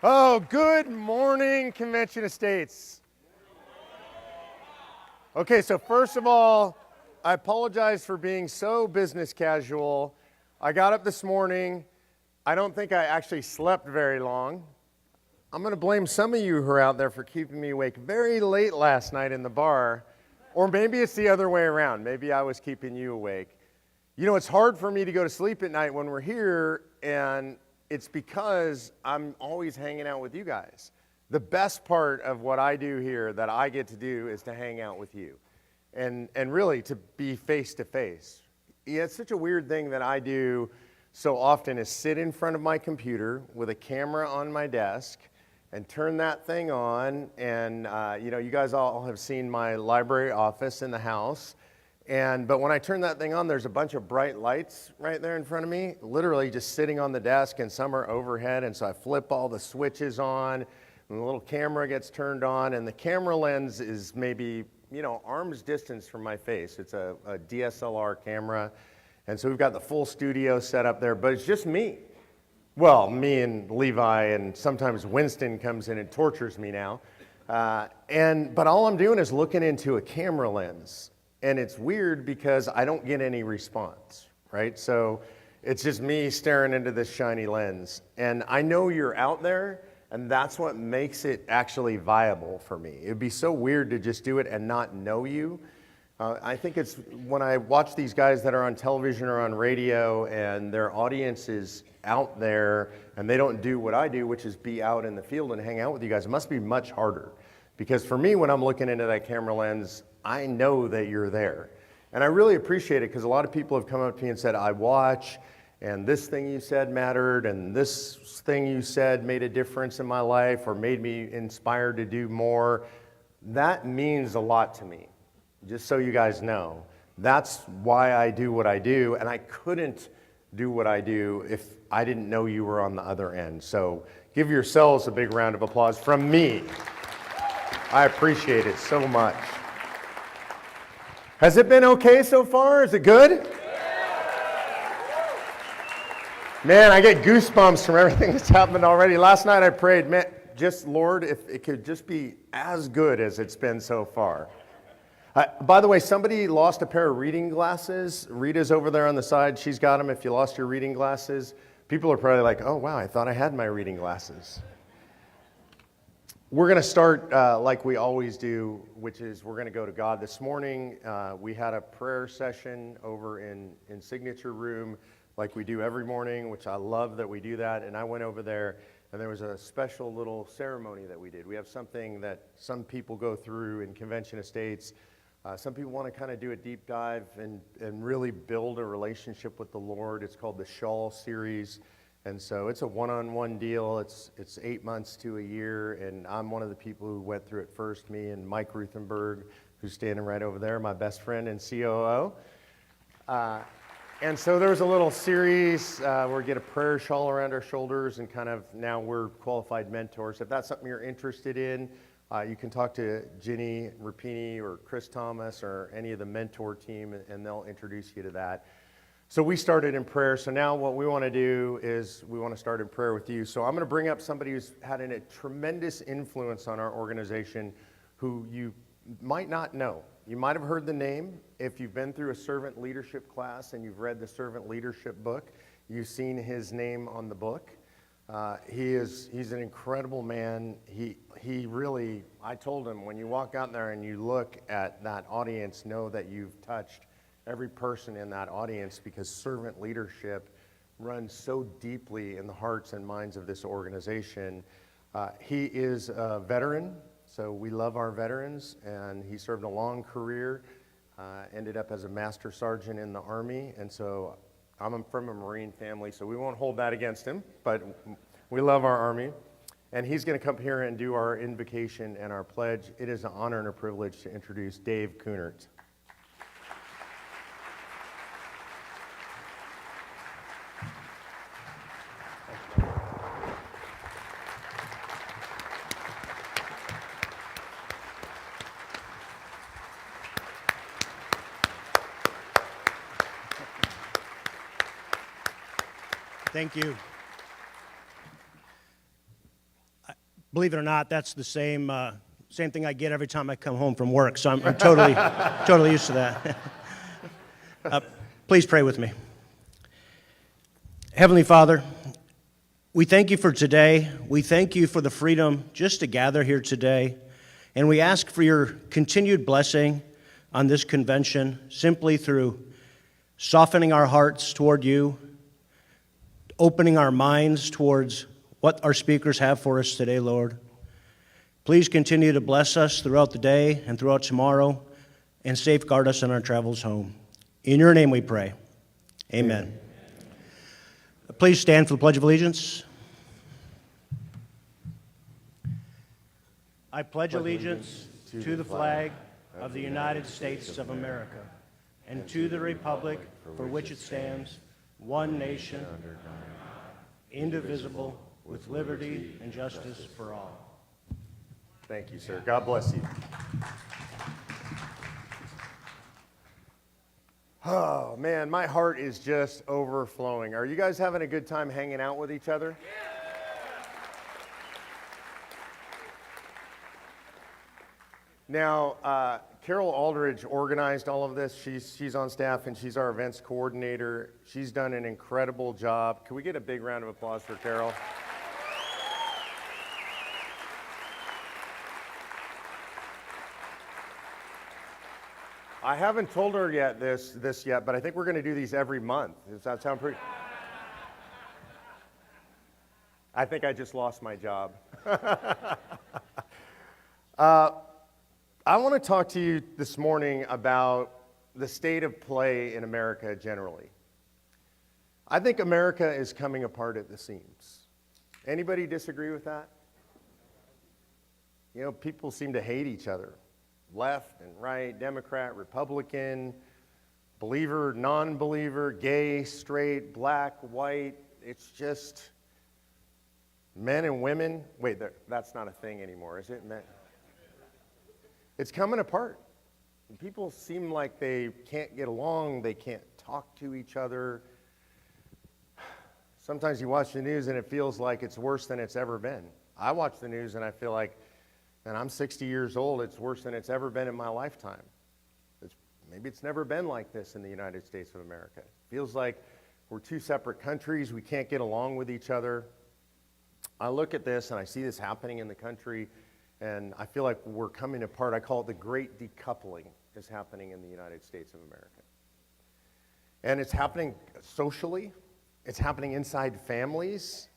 Oh, good morning, Convention Estates. Okay, so first of all, I apologize for being so business casual. I got up this morning. I don't think I actually slept very long. I'm going to blame some of you who are out there for keeping me awake very late last night in the bar, or maybe it's the other way around. Maybe I was keeping you awake. You know, it's hard for me to go to sleep at night when we're here, and it's because I'm always hanging out with you guys. The best part of what I do here that I get to do is to hang out with you and really to be face to face. Yeah, it's such a weird thing that I do so often is sit in front of my computer with a camera on my desk and turn that thing on. And you guys all have seen my library office in the house. But when I turn that thing on, there's a bunch of bright lights right there in front of me, literally just sitting on the desk, and some are overhead. And so I flip all the switches on, and the little camera gets turned on, and the camera lens is maybe, arm's distance from my face. It's a DSLR camera. And so we've got the full studio set up there, but it's just me. Well, me and Levi, and sometimes Winston comes in and tortures me now. But all I'm doing is looking into a camera lens. And it's weird because I don't get any response, right? So it's just me staring into this shiny lens. And I know you're out there, and that's what makes it actually viable for me. It'd be so weird to just do it and not know you. I think it's when I watch these guys that are on television or on radio and their audience is out there and they don't do what I do, which is be out in the field and hang out with you guys, it must be much harder. Because for me, when I'm looking into that camera lens, I know that you're there. And I really appreciate it because a lot of people have come up to me and said, I watch, and this thing you said mattered, and this thing you said made a difference in my life or made me inspired to do more. That means a lot to me, just so you guys know. That's why I do what I do, and I couldn't do what I do if I didn't know you were on the other end. So give yourselves a big round of applause from me. I appreciate it so much. Has it been okay so far? Is it good? Man, I get goosebumps from everything that's happened already. Last night I prayed, man, just Lord, if it could just be as good as it's been so far. By the way, somebody lost a pair of reading glasses. Rita's over there on the side. She's got them if you lost your reading glasses. People are probably like, oh, wow, I thought I had my reading glasses. We're going to start like we always do, which is we're going to go to God. This morning, we had a prayer session over in Signature Room like we do every morning, which I love that we do that. And I went over there, and there was a special little ceremony that we did. We have something that some people go through in Convention Estates. Some people want to kind of do a deep dive and really build a relationship with the Lord. It's called the Shawl Series. And so it's a one-on-one deal. It's 8 months to a year, and I'm one of the people who went through it first, me and Mike Ruthenberg, who's standing right over there, my best friend and COO. And so there was a little series where we get a prayer shawl around our shoulders, and kind of now we're qualified mentors. If that's something you're interested in, you can talk to Ginny Rapini or Chris Thomas or any of the mentor team, and they'll introduce you to that. So we started in prayer. So now what we want to do is we want to start in prayer with you. So I'm going to bring up somebody who's had a tremendous influence on our organization who you might not know. You might have heard the name. If you've been through a servant leadership class and you've read the servant leadership book, you've seen his name on the book. He's an incredible man. He really, I told him, when you walk out there and you look at that audience, know that you've touched every person in that audience, because servant leadership runs so deeply in the hearts and minds of this organization. He is a veteran, so we love our veterans, and he served a long career, ended up as a master sergeant in the Army, and so I'm from a Marine family, so we won't hold that against him, but we love our Army. And he's going to come here and do our invocation and our pledge. It is an honor and a privilege to introduce Dave Kunert. Thank you. Believe it or not, that's the same thing I get every time I come home from work, so I'm totally, totally used to that. Please pray with me. Heavenly Father, we thank you for today. We thank you for the freedom just to gather here today, and we ask for your continued blessing on this convention, simply through softening our hearts toward you, opening our minds towards what our speakers have for us today, Lord. Please continue to bless us throughout the day and throughout tomorrow, and safeguard us on our travels home. In your name we pray. Amen. Please stand for the Pledge of Allegiance. I pledge allegiance to the flag of the United States of America and to the republic for which it stands, one nation, indivisible, with liberty and justice for all. Thank you, sir. God bless you. Oh, man, my heart is just overflowing. Are you guys having a good time hanging out with each other? Now, Carol Aldridge organized all of this. She's on staff, and she's our events coordinator. She's done an incredible job. Can we get a big round of applause for Carol? I haven't told her yet this yet, but I think we're going to do these every month. Does that sound pretty? I think I just lost my job. I want to talk to you this morning about the state of play in America generally. I think America is coming apart at the seams. Anybody disagree with that? You know, people seem to hate each other. Left and right, Democrat, Republican, believer, non-believer, gay, straight, black, white. It's just men and women. Wait, that's not a thing anymore, is it? It's coming apart. People seem like they can't get along. They can't talk to each other. Sometimes you watch the news and it feels like it's worse than it's ever been. I watch the news and I feel like, and I'm 60 years old, it's worse than it's ever been in my lifetime. Maybe it's never been like this in the United States of America. It feels like we're two separate countries. We can't get along with each other. I look at this and I see this happening in the country, and I feel like we're coming apart. I call it the Great Decoupling is happening in the United States of America. And it's happening socially. It's happening inside families.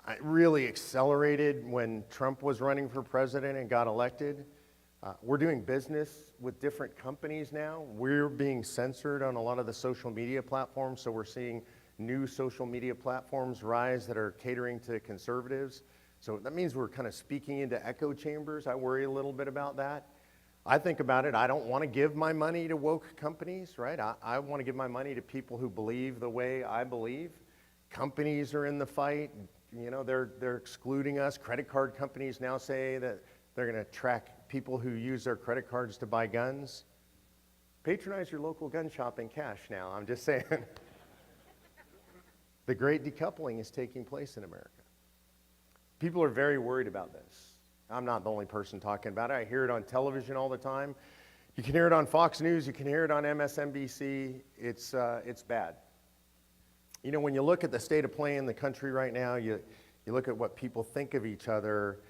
It really accelerated when Trump was running for president and got elected. We're doing business with different companies now. We're being censored on a lot of the social media platforms, so we're seeing new social media platforms rise that are catering to conservatives. So that means we're kind of speaking into echo chambers. I worry a little bit about that. I think about it. I don't want to give my money to woke companies, right? I want to give my money to people who believe the way I believe. Companies are in the fight. You know, they're excluding us. Credit card companies now say that they're going to track people who use their credit cards to buy guns. Patronize your local gun shop in cash now. I'm just saying. The Great Decoupling is taking place in America. People are very worried about this. I'm not the only person talking about it. I hear it on television all the time. You can hear it on Fox News. You can hear it on MSNBC. It's bad. You know, when you look at the state of play in the country right now, you look at what people think of each other,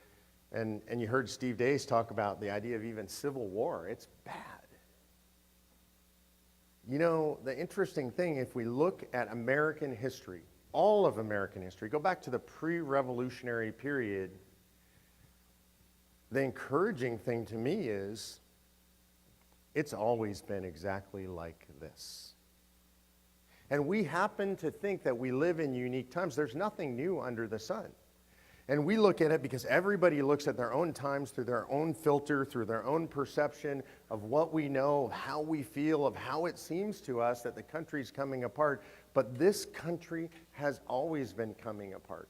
and you heard Steve Dace talk about the idea of even civil war. It's bad. You know, the interesting thing, if we look at American history, all of American history, go back to the pre-revolutionary period, the encouraging thing to me is it's always been exactly like this. And we happen to think that we live in unique times. There's nothing new under the sun. And we look at it because everybody looks at their own times through their own filter, through their own perception of what we know, of how we feel, of how it seems to us that the country's coming apart. But this country has always been coming apart.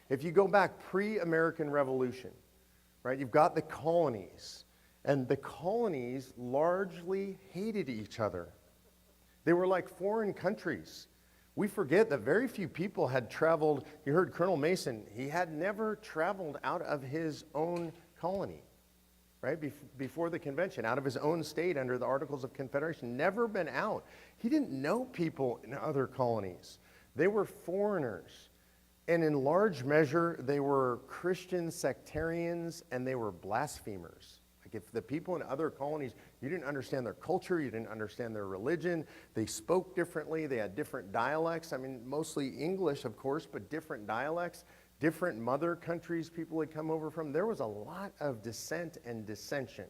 If you go back pre-American Revolution, right, you've got the colonies. And the colonies largely hated each other. They were like foreign countries We forget that very few people had traveled. You heard Colonel Mason, he had never traveled out of his own colony, right? Before the convention, out of his own state under the Articles of Confederation, never been out. He didn't know people in other colonies. They were foreigners. And in large measure, they were Christian sectarians and they were blasphemers. Like if the people in other colonies, you didn't understand their culture, you didn't understand their religion, they spoke differently, they had different dialects. I mean, mostly English, of course, but different dialects, different mother countries people had come over from. There was a lot of dissent and dissension.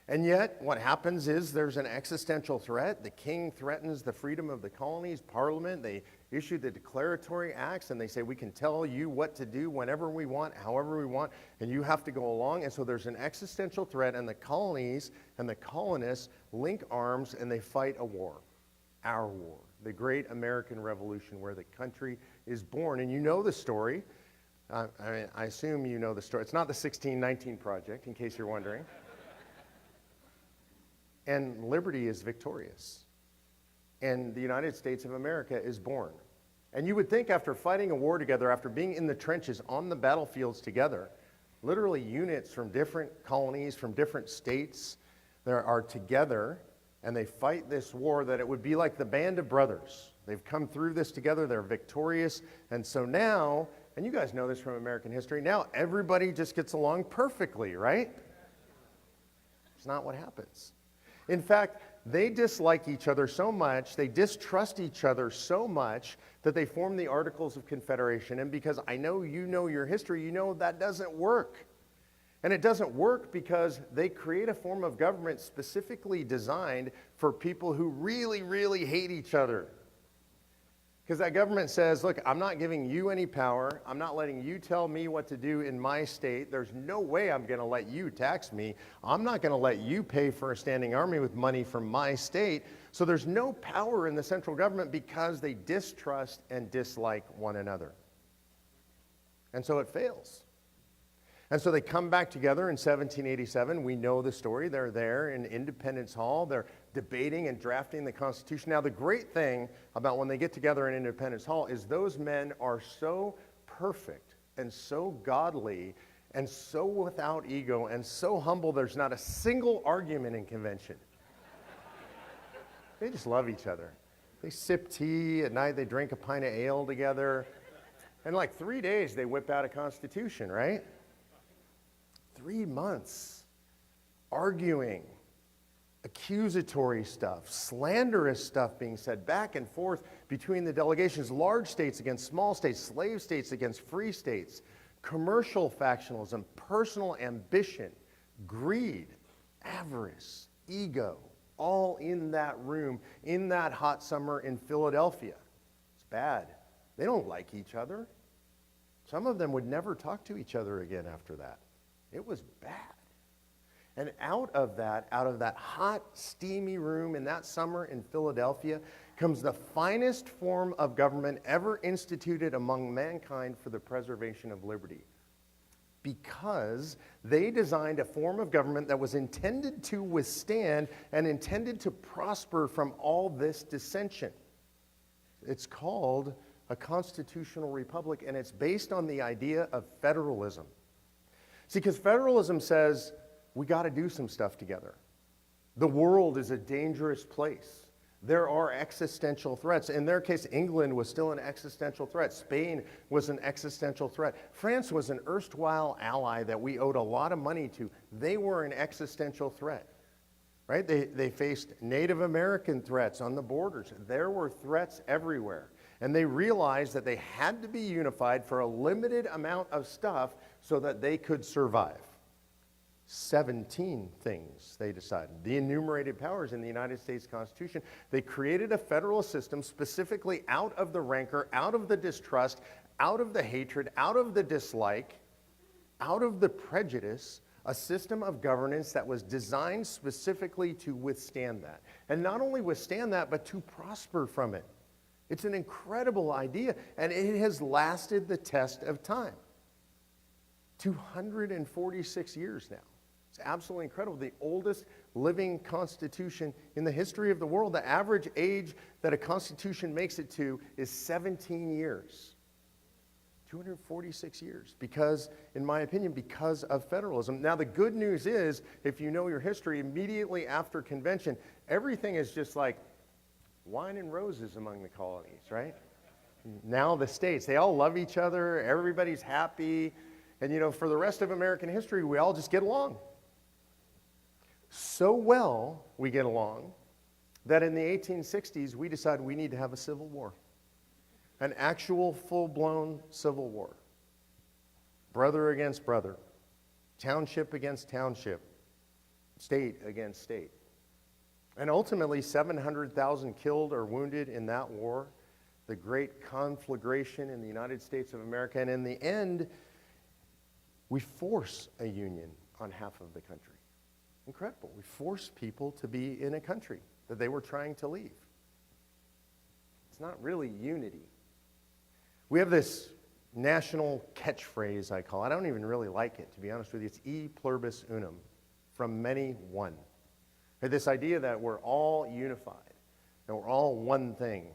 And yet, what happens is there's an existential threat. The king threatens the freedom of the colonies. Parliament, they issue the declaratory acts, and they say, we can tell you what to do whenever we want, however we want, and you have to go along. And so there's an existential threat, and the colonies and the colonists link arms, and they fight a war, our war, the Great American Revolution, where the country is born. And you know the story. I assume you know the story. It's not the 1619 Project, in case you're wondering. And liberty is victorious. And the United States of America is born. And you would think after fighting a war together, after being in the trenches on the battlefields together, literally units from different colonies, from different states, there are together, and they fight this war, that it would be like the band of brothers. They've come through this together, they're victorious, and so now, and you guys know this from American history, now everybody just gets along perfectly, right? It's not what happens. In fact, they dislike each other so much, they distrust each other so much that they form the Articles of Confederation. And because I know you know your history, you know that doesn't work. And it doesn't work because they create a form of government specifically designed for people who really, really hate each other. Because that government says, look, I'm not giving you any power. I'm not letting you tell me what to do in my state. There's no way I'm going to let you tax me. I'm not going to let you pay for a standing army with money from my state. So there's no power in the central government because they distrust and dislike one another. And so it fails. And so they come back together in 1787. We know the story. They're there in Independence Hall. They're debating and drafting the Constitution. Now, the great thing about when they get together in Independence Hall is those men are so perfect and so godly and so without ego and so humble, there's not a single argument in convention. They just love each other. They sip tea at night. They drink a pint of ale together. In like 3 days, they whip out a Constitution, right? 3 months arguing, accusatory stuff, slanderous stuff being said back and forth between the delegations, large states against small states, slave states against free states, commercial factionalism, personal ambition, greed, avarice, ego, all in that room, in that hot summer in Philadelphia. It's bad. They don't like each other. Some of them would never talk to each other again after that. It was bad. And out of that hot, steamy room in that summer in Philadelphia comes the finest form of government ever instituted among mankind for the preservation of liberty. Because they designed a form of government that was intended to withstand and intended to prosper from all this dissension. It's called a constitutional republic, and it's based on the idea of federalism. See, because federalism says we got to do some stuff together. The world is a dangerous place. There are existential threats. In their case, England was still an existential threat. Spain was an existential threat. France was an erstwhile ally that we owed a lot of money to. They were an existential threat, right? They faced Native American threats on the borders. There were threats everywhere. And they realized that they had to be unified for a limited amount of stuff so that they could survive. 17 things they decided. The enumerated powers in the United States Constitution. They created a federal system specifically out of the rancor, out of the distrust, out of the hatred, out of the dislike, out of the prejudice, a system of governance that was designed specifically to withstand that. And not only withstand that, but to prosper from it. It's an incredible idea, and it has lasted the test of time. 246 years now. It's absolutely incredible. The oldest living constitution in the history of the world. The average age that a constitution makes it to is 17 years. 246 years, because, in my opinion, because of federalism. Now, the good news is, if you know your history, immediately after convention, everything is just like wine and roses among the colonies, right? Now the states, they all love each other, everybody's happy, and for the rest of American history, we all just get along. So well we get along that in the 1860s, we decided we need to have a civil war. An actual full-blown civil war. Brother against brother. Township against township. State against state. And ultimately, 700,000 killed or wounded in that war. The great conflagration in the United States of America. And in the end, we force a union on half of the country. Incredible. We force people to be in a country that they were trying to leave. It's not really unity. We have this national catchphrase, I call it. I don't even really like it, to be honest with you. It's e pluribus unum, from many one. This idea that we're all unified and we're all one thing,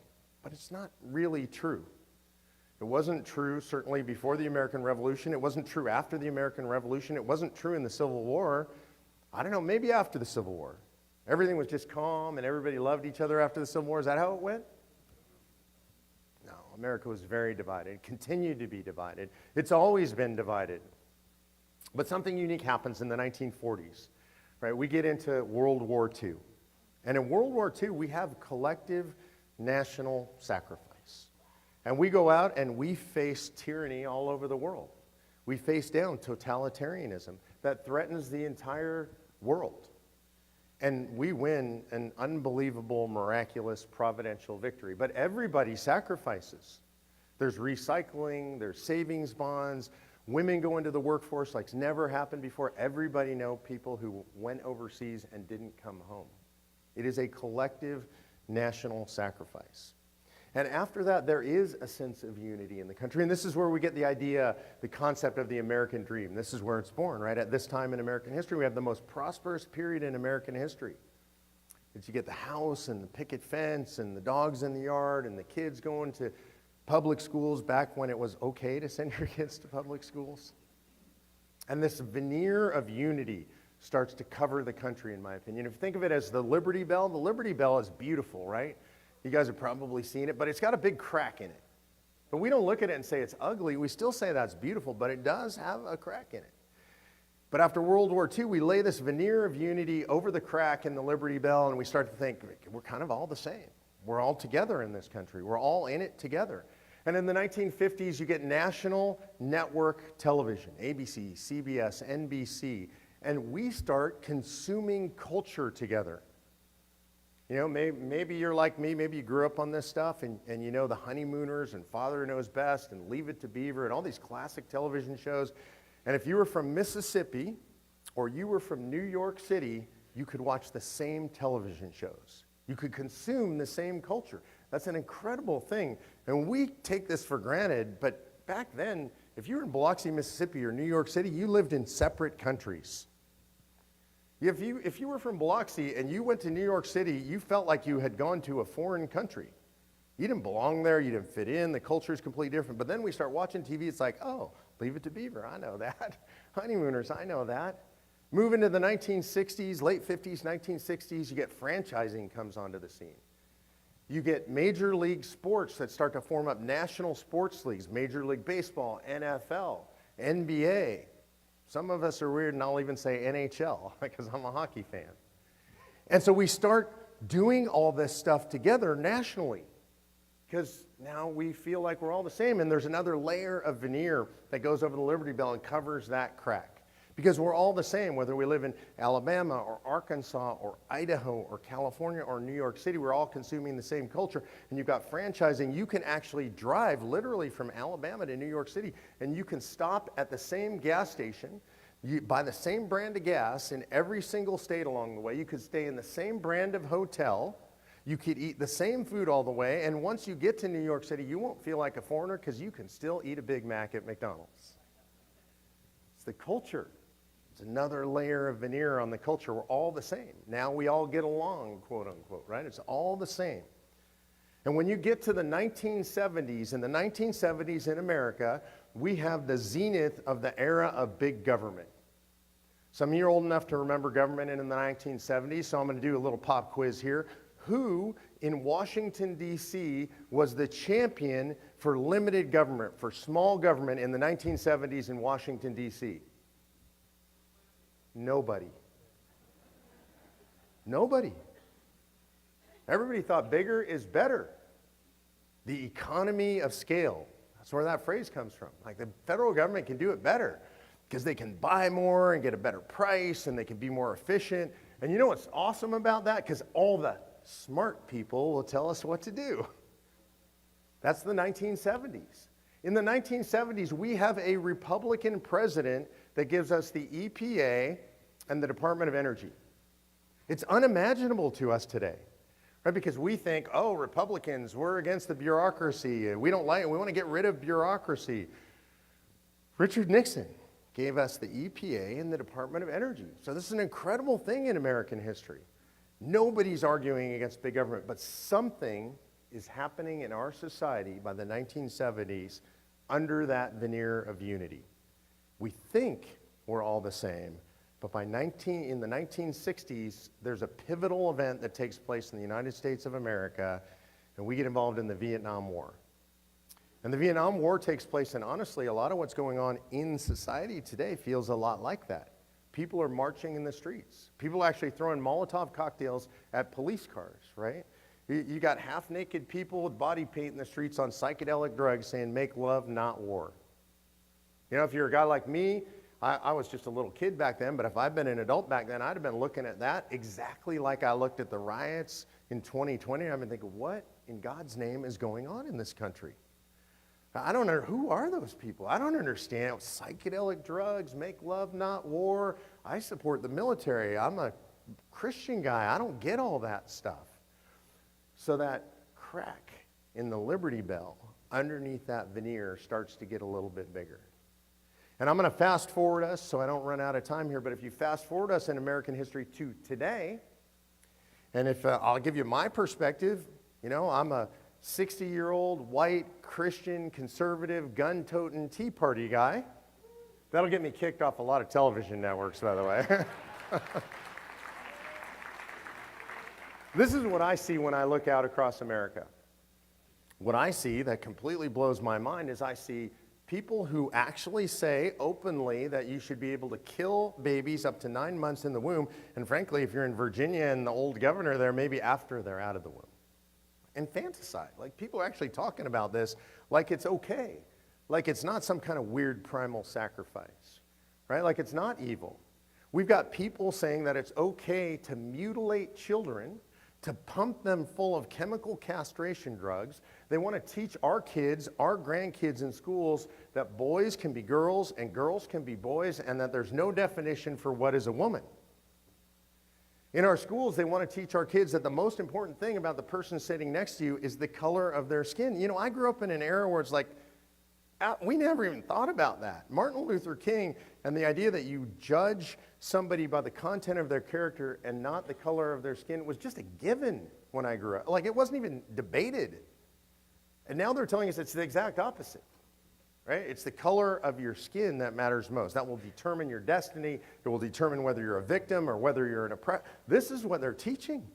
but it's not really true. It wasn't true certainly before the American Revolution. It wasn't true after the American Revolution. It wasn't true in the Civil War. I don't know, maybe after the Civil War. Everything was just calm and everybody loved each other after the Civil War. Is that how it went? No, America was very divided. It continued to be divided. It's always been divided. But something unique happens in the 1940s, right? We get into World War II. And in World War II, we have collective national sacrifice. And we go out and we face tyranny all over the world. We face down totalitarianism that threatens the entire world. And we win an unbelievable, miraculous, providential victory. But everybody sacrifices. There's recycling, there's savings bonds, women go into the workforce like it's never happened before. Everybody knows people who went overseas and didn't come home. It is a collective national sacrifice. And after that, there is a sense of unity in the country. And this is where we get the idea, the concept of the American dream. This is where it's born, right? At this time in American history, we have the most prosperous period in American history. You get the house and the picket fence and the dogs in the yard and the kids going to public schools back when it was okay to send your kids to public schools. And this veneer of unity starts to cover the country, in my opinion. If you think of it as the Liberty Bell is beautiful, right? You guys have probably seen it, but it's got a big crack in it. But we don't look at it and say it's ugly. We still say that's beautiful, but it does have a crack in it. But after World War II, we lay this veneer of unity over the crack in the Liberty Bell, and we start to think, we're kind of all the same. We're all together in this country. We're all in it together. And in the 1950s, you get national network television, ABC, CBS, NBC, and we start consuming culture together. Maybe you're like me, maybe you grew up on this stuff and you know the Honeymooners and Father Knows Best and Leave It to Beaver and all these classic television shows. And if you were from Mississippi or you were from New York City, you could watch the same television shows. You could consume the same culture. That's an incredible thing. And we take this for granted, but back then, if you were in Biloxi, Mississippi or New York City, you lived in separate countries. If you were from Biloxi and you went to New York City, you felt like you had gone to a foreign country. You didn't belong there, you didn't fit in, the culture is completely different. But then we start watching TV, it's like, oh, Leave It to Beaver, I know that. Honeymooners, I know that. Move into the 1960s, late 50s, 1960s, you get franchising comes onto the scene. You get major league sports that start to form up national sports leagues, Major League Baseball, NFL, NBA. Some of us are weird, and I'll even say NHL, because I'm a hockey fan. And so we start doing all this stuff together nationally, because now we feel like we're all the same, and there's another layer of veneer that goes over the Liberty Bell and covers that crack. Because we're all the same, whether we live in Alabama or Arkansas or Idaho or California or New York City, we're all consuming the same culture. And you've got franchising. You can actually drive literally from Alabama to New York City, and you can stop at the same gas station, buy the same brand of gas in every single state along the way. You could stay in the same brand of hotel. You could eat the same food all the way. And once you get to New York City, you won't feel like a foreigner because you can still eat a Big Mac at McDonald's. It's the culture. It's another layer of veneer on the culture. We're all the same. Now we all get along, quote unquote, right? It's all the same. And when you get to the 1970s, in the 1970s in America, we have the zenith of the era of big government. Some of you are old enough to remember government in the 1970s, so I'm going to do a little pop quiz here. Who in Washington, D.C. was the champion for limited government, for small government in the 1970s in Washington, D.C.? Nobody. Nobody. Everybody thought bigger is better. The economy of scale. That's where that phrase comes from. Like the federal government can do it better because they can buy more and get a better price and they can be more efficient. And you know what's awesome about that? Because all the smart people will tell us what to do. That's the 1970s. In the 1970s, we have a Republican president that gives us the EPA and the Department of Energy. It's unimaginable to us today, right? Because we think, oh, Republicans, we're against the bureaucracy. We don't like it. We want to get rid of bureaucracy. Richard Nixon gave us the EPA and the Department of Energy. So this is an incredible thing in American history. Nobody's arguing against big government, but something is happening in our society by the 1970s under that veneer of unity. We think we're all the same, but in the 1960s, there's a pivotal event that takes place in the United States of America, and we get involved in the Vietnam War. And the Vietnam War takes place, and honestly, a lot of what's going on in society today feels a lot like that. People are marching in the streets. People are actually throwing Molotov cocktails at police cars, right? You got half-naked people with body paint in the streets on psychedelic drugs saying, make love, not war. You know, if you're a guy like me, I was just a little kid back then, but if I'd been an adult back then, I'd have been looking at that exactly like I looked at the riots in 2020. I've been thinking, what in God's name is going on in this country? I don't know, who are those people? I don't understand. Psychedelic drugs, make love, not war. I support the military. I'm a Christian guy. I don't get all that stuff. So that crack in the Liberty Bell underneath that veneer starts to get a little bit bigger. And I'm going to fast forward us so I don't run out of time here, but if you fast forward us in American history to today, and if I'll give you my perspective, you know, I'm a 60-year-old white Christian conservative gun-toting Tea Party guy. That'll get me kicked off a lot of television networks, by the way. This is what I see when I look out across America. What I see that completely blows my mind is I see people who actually say openly that you should be able to kill babies up to 9 months in the womb, and frankly, if you're in Virginia and the old governor there, maybe after they're out of the womb. Infanticide, like people are actually talking about this like it's okay, like it's not some kind of weird primal sacrifice, right? Like it's not evil. We've got people saying that it's okay to mutilate children, to pump them full of chemical castration drugs. They want to teach our kids, our grandkids in schools that boys can be girls and girls can be boys and that there's no definition for what is a woman. In our schools, they want to teach our kids that the most important thing about the person sitting next to you is the color of their skin. You know, I grew up in an era where it's like, we never even thought about that. Martin Luther King and the idea that you judge somebody by the content of their character and not the color of their skin was just a given when I grew up. Like it wasn't even debated. And now they're telling us it's the exact opposite, right? It's the color of your skin that matters most. That will determine your destiny. It will determine whether you're a victim or whether you're an oppressor. This is what they're teaching.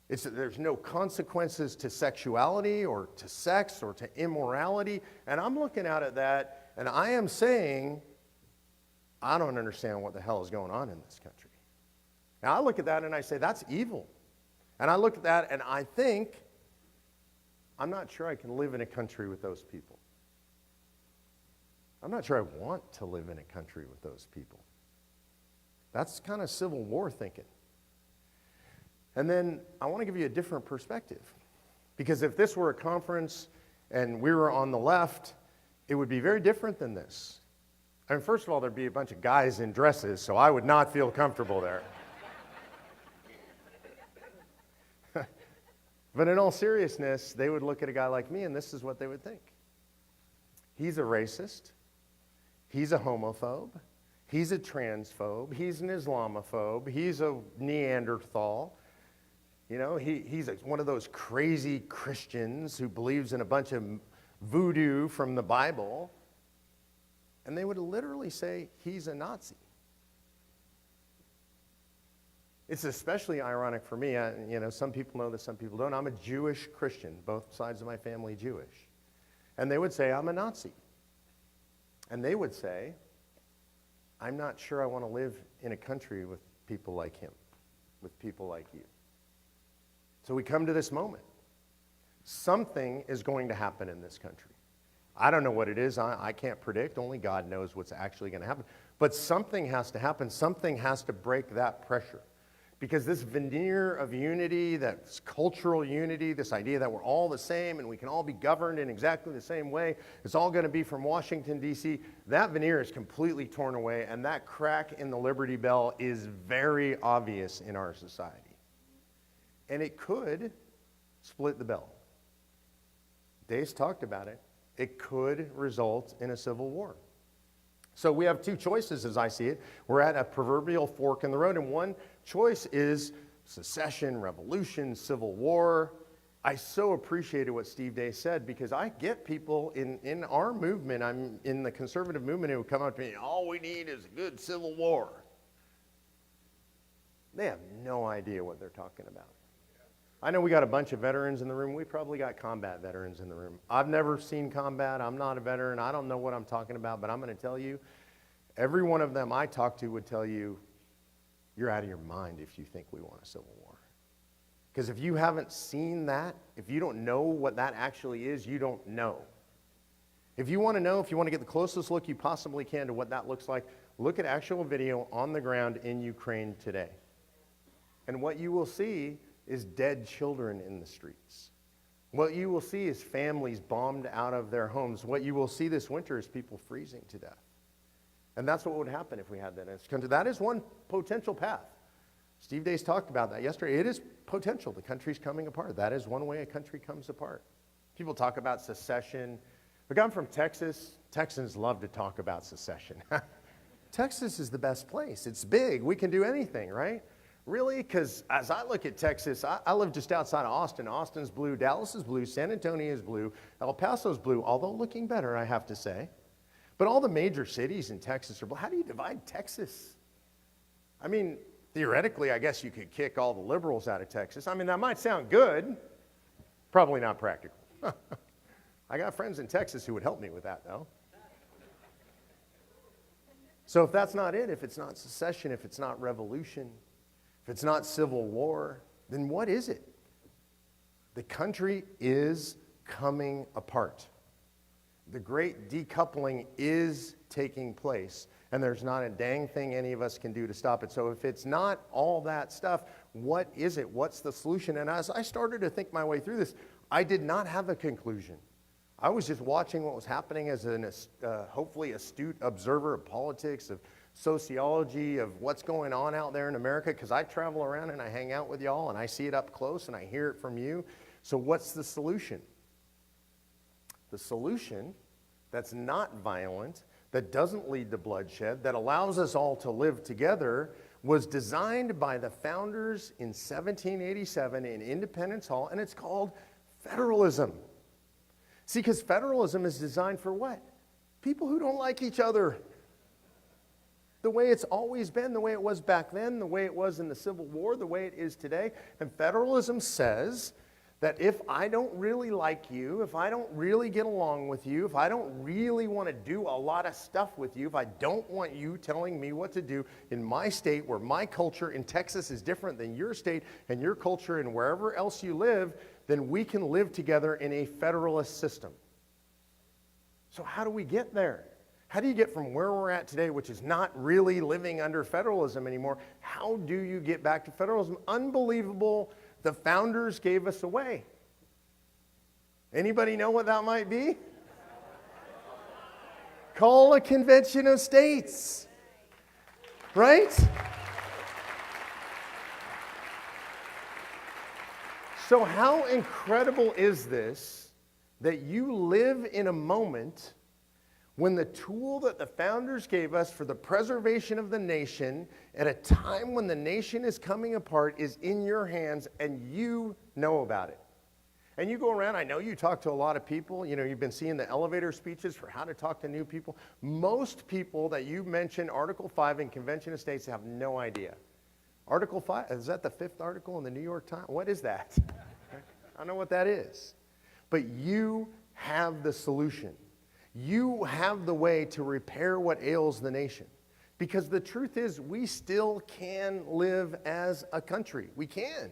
There's no consequences to sexuality or to sex or to immorality. And I'm looking out at that and I am saying, I don't understand what the hell is going on in this country. Now I look at that and I say, that's evil. And I look at that and I think, I'm not sure I can live in a country with those people. I'm not sure I want to live in a country with those people. That's kind of Civil War thinking. And then I want to give you a different perspective. Because if this were a conference and we were on the left, it would be very different than this. I mean, first of all, there'd be a bunch of guys in dresses, so I would not feel comfortable there. But in all seriousness, they would look at a guy like me and this is what they would think. He's a racist. He's a homophobe. He's a transphobe. He's an Islamophobe. He's a Neanderthal. You know, he's one of those crazy Christians who believes in a bunch of voodoo from the Bible. And they would literally say he's a Nazi. It's especially ironic for me. You know, some people know this, some people don't. I'm a Jewish Christian, both sides of my family Jewish. And they would say, I'm a Nazi. And they would say, I'm not sure I want to live in a country with people like him, with people like you. So we come to this moment. Something is going to happen in this country. I don't know what it is. I can't predict. Only God knows what's actually going to happen. But something has to happen. Something has to break that pressure. Because this veneer of unity, that's cultural unity, this idea that we're all the same and we can all be governed in exactly the same way, it's all going to be from Washington, D.C., that veneer is completely torn away, and that crack in the Liberty Bell is very obvious in our society. And it could split the bell. Dave's talked about it. It could result in a civil war. So we have two choices as I see it. We're at a proverbial fork in the road, and one choice is secession, revolution, civil war. I so appreciated what Steve Day said, because I get people in our movement, I'm in the conservative movement, who come up to me, all we need is a good civil war. They have no idea what they're talking about. I know we got a bunch of veterans in the room. We probably got combat veterans in the room. I've never seen combat. I'm not a veteran. I don't know what I'm talking about, but I'm going to tell you, every one of them I talk to would tell you, you're out of your mind if you think we want a civil war. Because if you haven't seen that, if you don't know what that actually is, you don't know. If you want to know, if you want to get the closest look you possibly can to what that looks like, look at actual video on the ground in Ukraine today. And what you will see is dead children in the streets. What you will see is families bombed out of their homes. What you will see this winter is people freezing to death. And that's what would happen if we had that in this country. That is one potential path. Steve Days talked about that yesterday. It is potential. The country's coming apart. That is one way a country comes apart. People talk about secession. Look, I'm from Texas. Texans love to talk about secession. Texas is the best place. It's big. We can do anything, right? Really? Because as I look at Texas, I live just outside of Austin. Austin's blue, Dallas is blue, San Antonio is blue, El Paso's blue, although looking better, I have to say. But all the major cities in Texas are blue. How do you divide Texas? I mean, theoretically, I guess you could kick all the liberals out of Texas. I mean, that might sound good. Probably not practical. I got friends in Texas who would help me with that, though. So if that's not it, if it's not secession, if it's not revolution, if it's not civil war, then what is it? The country is coming apart. The Great Decoupling is taking place, and there's not a dang thing any of us can do to stop it. So if it's not all that stuff, what is it? What's the solution? And as I started to think my way through this, I did not have a conclusion. I was just watching what was happening as an hopefully astute observer of politics, of sociology, of what's going on out there in America, because I travel around and I hang out with y'all and I see it up close and I hear it from you. So what's the solution? The solution that's not violent, that doesn't lead to bloodshed, that allows us all to live together, was designed by the founders in 1787 in Independence Hall, and it's called federalism. See, because federalism is designed for what? People who don't like each other. The way it's always been, the way it was back then, the way it was in the Civil War, the way it is today. And federalism says that if I don't really like you, if I don't really get along with you, if I don't really want to do a lot of stuff with you, if I don't want you telling me what to do in my state, where my culture in Texas is different than your state and your culture and wherever else you live, then we can live together in a federalist system. So how do we get there? How do you get from where we're at today, which is not really living under federalism anymore? How do you get back to federalism? Unbelievable. The founders gave us away. Anybody know what that might be? Call a convention of states. Right? So how incredible is this that you live in a moment when the tool that the founders gave us for the preservation of the nation at a time when the nation is coming apart is in your hands and you know about it. And you go around, I know you talk to a lot of people, you've been seeing the elevator speeches for how to talk to new people. Most people that you mention Article 5 in Convention of States have no idea. Article 5, is that the 5th article in the New York Times? What is that? I don't know what that is. But you have the solution. You have the way to repair what ails the nation. Because the truth is, we still can live as a country. We can.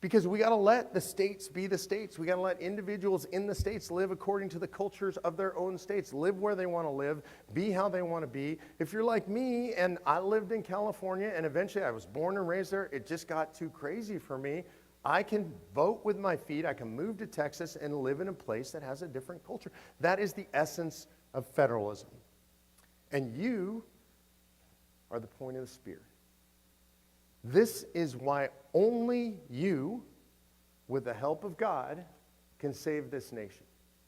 Because we got to let the states be the states. We got to let individuals in the states live according to the cultures of their own states, live where they want to live, be how they want to be. If you're like me and I lived in California and eventually I was born and raised there, it just got too crazy for me. I can vote with my feet. I can move to Texas and live in a place that has a different culture. That is the essence of federalism. And you are the point of the spear. This is why only you, with the help of God, can save this nation.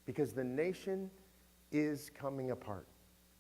Because the nation is coming apart.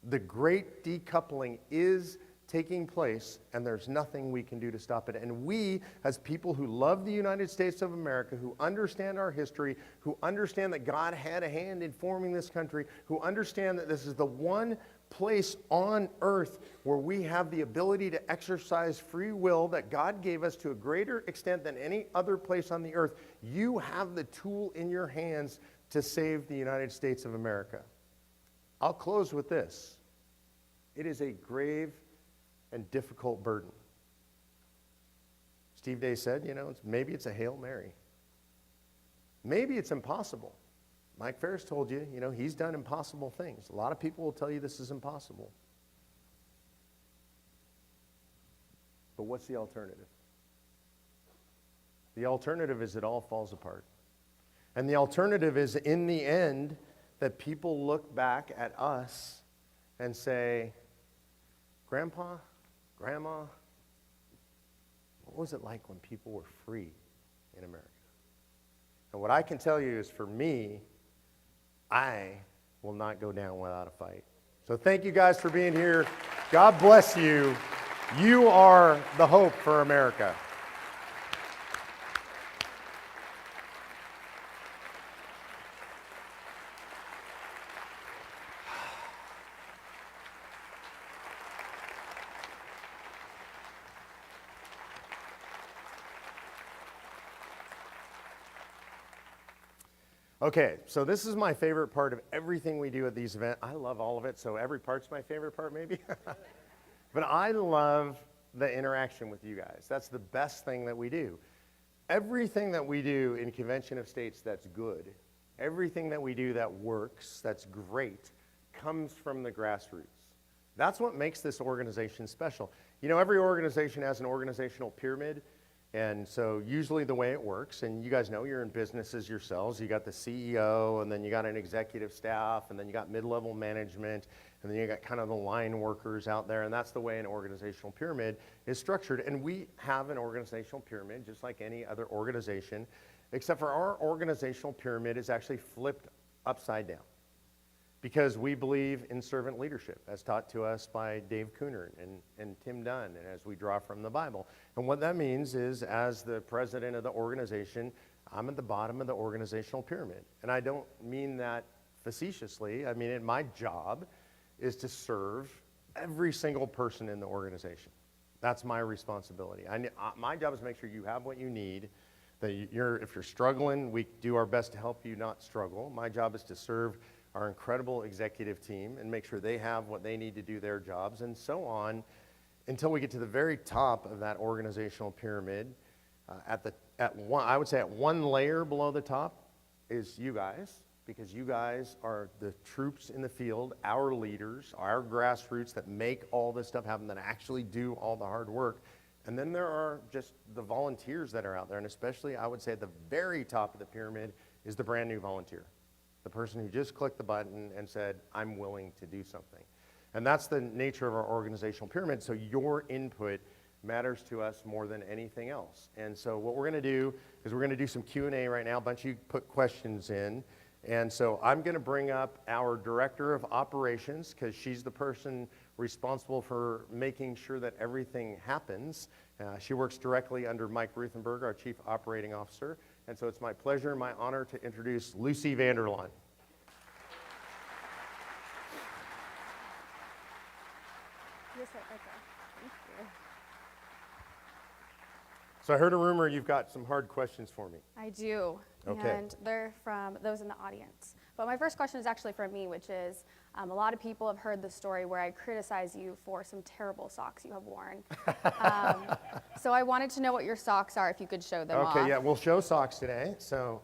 The Great Decoupling is taking place, and there's nothing we can do to stop it. And we, as people who love the United States of America, who understand our history, who understand that God had a hand in forming this country, who understand that this is the one place on earth where we have the ability to exercise free will that God gave us to a greater extent than any other place on the earth, you have the tool in your hands to save the United States of America. I'll close with this. It is a grave and difficult burden. Steve Day said, maybe it's a Hail Mary. Maybe it's impossible. Mike Ferris told you, he's done impossible things. A lot of people will tell you this is impossible. But what's the alternative? The alternative is it all falls apart. And the alternative is, in the end, that people look back at us and say, Grandpa, Grandma, what was it like when people were free in America? And what I can tell you is, for me, I will not go down without a fight. So thank you guys for being here. God bless you. You are the hope for America. Okay, so this is my favorite part of everything we do at these events. I love all of it, so every part's my favorite part maybe. But I love the interaction with you guys. That's the best thing that we do. Everything that we do in Convention of States that's good, everything that we do that works, that's great, comes from the grassroots. That's what makes this organization special. Every organization has an organizational pyramid. And so usually the way it works, and you guys know you're in businesses yourselves, you got the CEO, and then you got an executive staff, and then you got mid-level management, and then you got kind of the line workers out there, and that's the way an organizational pyramid is structured. And we have an organizational pyramid just like any other organization, except for our organizational pyramid is actually flipped upside down. Because we believe in servant leadership, as taught to us by Dave Cooner and Tim Dunn, and as we draw from the Bible. And what that means is, as the president of the organization, I'm at the bottom of the organizational pyramid. And I don't mean that facetiously. I mean, my job is to serve every single person in the organization. That's my responsibility. My job is to make sure you have what you need, that if you're struggling, we do our best to help you not struggle. My job is to serve our incredible executive team and make sure they have what they need to do their jobs, and so on, until we get to the very top of that organizational pyramid. I would say at one layer below the top is you guys, because you guys are the troops in the field, our leaders, our grassroots that make all this stuff happen, that actually do all the hard work. And then there are just the volunteers that are out there, and especially I would say at the very top of the pyramid is the brand new volunteer. The person who just clicked the button and said, I'm willing to do something. And that's the nature of our organizational pyramid, so your input matters to us more than anything else. And so what we're going to do is we're going to do some Q&A right now. A bunch of you put questions in, And so I'm going to bring up our Director of Operations, because she's the person responsible for making sure that everything happens. She works directly under Mike Ruthenberg, our Chief Operating Officer. And so it's my pleasure and my honor to introduce Lucy Vanderlaan. Yes, sir. Okay. Thank you. So I heard a rumor you've got some hard questions for me. I do. Okay. And they're from those in the audience. But my first question is actually from me, which is a lot of people have heard the story where I criticize you for some terrible socks you have worn. So I wanted to know what your socks are, if you could show them off. Okay, yeah, we'll show socks today. So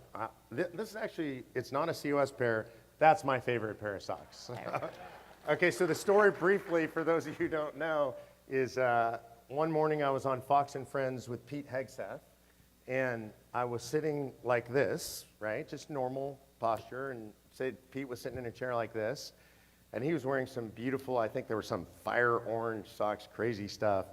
this is actually, it's not a COS pair. That's my favorite pair of socks. Okay, so the story briefly, for those of you who don't know, is one morning I was on Fox and Friends with Pete Hegseth, and I was sitting like this, right? Just normal posture, and Pete was sitting in a chair like this, and he was wearing some beautiful, I think there were some fire orange socks, crazy stuff.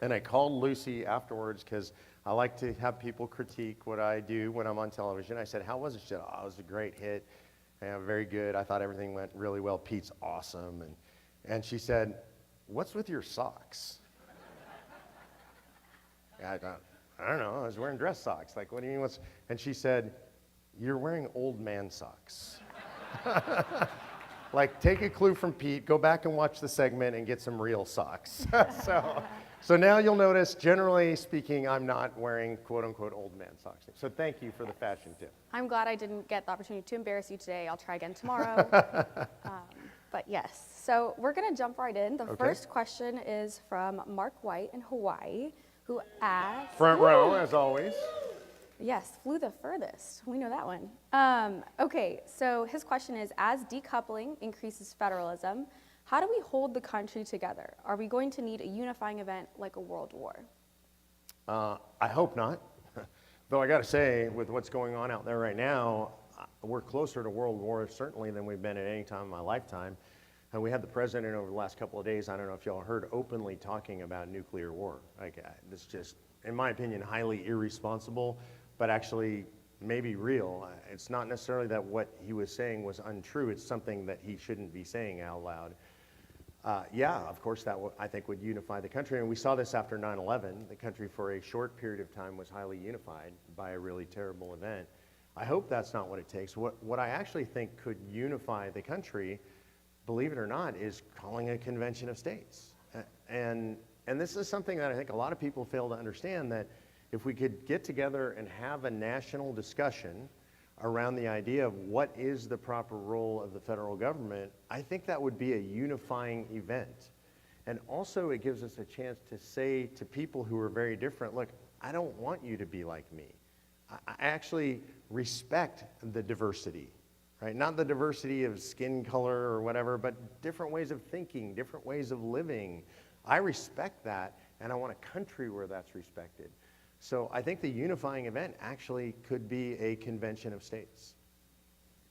And I called Lucy afterwards because I like to have people critique what I do when I'm on television. I said, how was it? She said, oh, it was a great hit. Yeah, very good. I thought everything went really well. Pete's awesome. And she said, what's with your socks? Yeah, I don't know. I was wearing dress socks. Like, what do you mean? And she said, you're wearing old man socks. Like, take a clue from Pete, go back and watch the segment and get some real socks. So now you'll notice, generally speaking, I'm not wearing quote-unquote old man socks. So thank you for the fashion tip. I'm glad I didn't get the opportunity to embarrass you today. I'll try again tomorrow. But yes, so we're going to jump right in. The first question is from Mark White in Hawaii, who asked... Front row, as always. Yes, flew the furthest. We know that one. Okay, so his question is, as decoupling increases federalism, how do we hold the country together? Are we going to need a unifying event like a world war? I hope not. Though I got to say, with what's going on out there right now, we're closer to world war certainly than we've been at any time in my lifetime. And we had the president over the last couple of days, I don't know if y'all heard, openly talking about nuclear war. Like, this is just, in my opinion, highly irresponsible, but actually maybe real. It's not necessarily that what he was saying was untrue. It's something that he shouldn't be saying out loud. Yeah, of course, that I think would unify the country. And we saw this after 9/11. The country for a short period of time was highly unified by a really terrible event. I hope that's not what it takes. What I actually think could unify the country, believe it or not, is calling a convention of states. And this is something that I think a lot of people fail to understand, that if we could get together and have a national discussion around the idea of what is the proper role of the federal government, I think that would be a unifying event. And also it gives us a chance to say to people who are very different, look, I don't want you to be like me. I actually respect the diversity, right? Not the diversity of skin color or whatever, but different ways of thinking, different ways of living. I respect that, and I want a country where that's respected. So I think the unifying event actually could be a convention of states.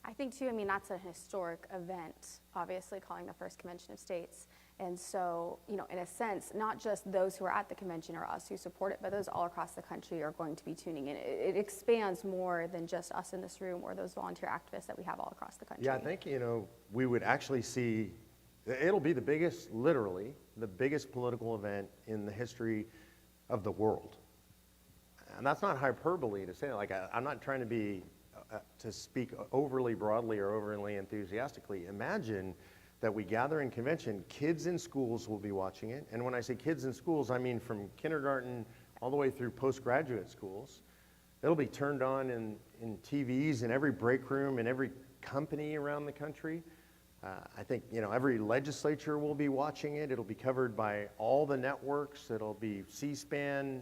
I think too, I mean, that's a historic event, obviously calling the first convention of states. And so, you know, in a sense, not just those who are at the convention or us who support it, but those all across the country are going to be tuning in. It expands more than just us in this room or those volunteer activists that we have all across the country. Yeah, I think, you know, we would actually see, it'll be the biggest, literally, the biggest political event in the history of the world. And that's not hyperbole to say, like, I'm not trying to be, to speak overly broadly or overly enthusiastically. Imagine that we gather in convention, kids in schools will be watching it. And when I say kids in schools, I mean from kindergarten all the way through postgraduate schools. It'll be turned on in TVs in every break room, in every company around the country. I think, you know, every legislature will be watching it. It'll be covered by all the networks. It'll be C-SPAN,